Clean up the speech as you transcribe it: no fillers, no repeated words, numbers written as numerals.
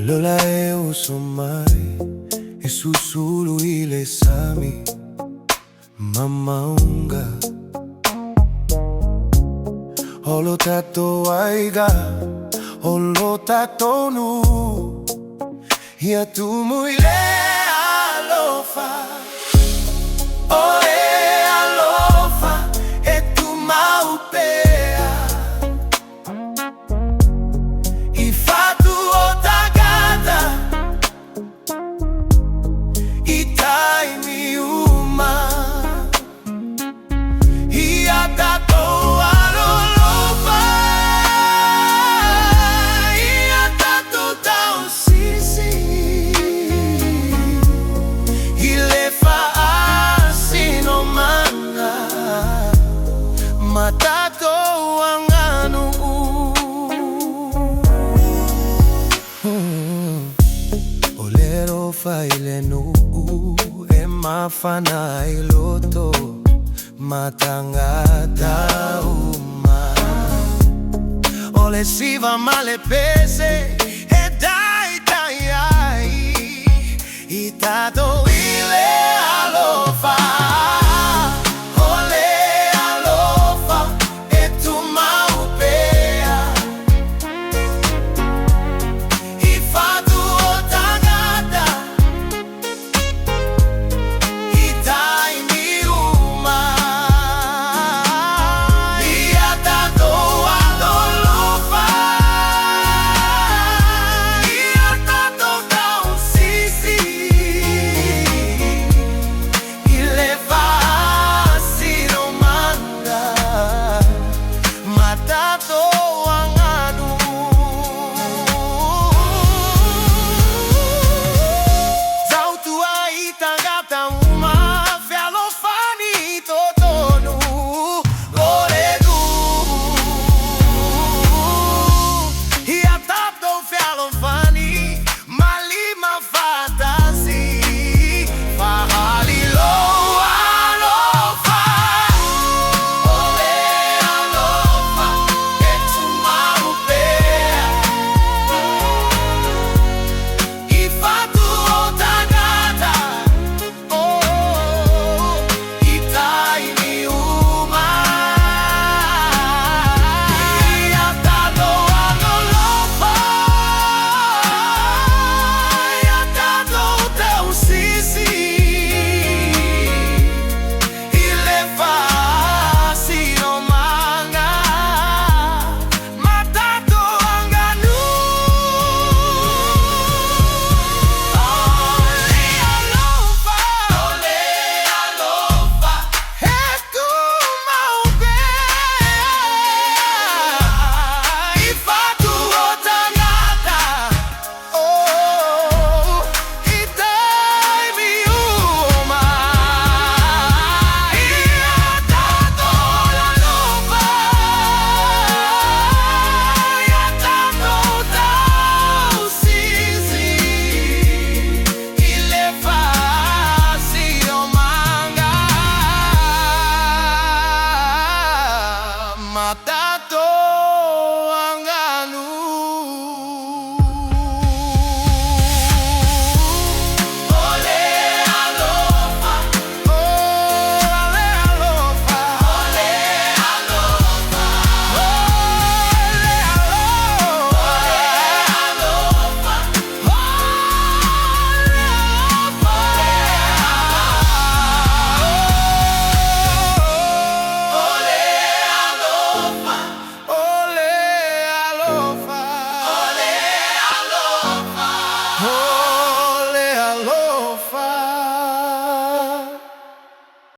Lola e usomai e susulu ile sami mama unga holo tato aiga holo tato nu ia tu muile alofa oe alofa e tu maupea i fatu o tagata i taimi uma ia tato alofa ia tato tau sisi ile fa asino manga matato anganu olero fa ile nu e mafana iloto matangata uma ole siva male pese e dai dai ai itato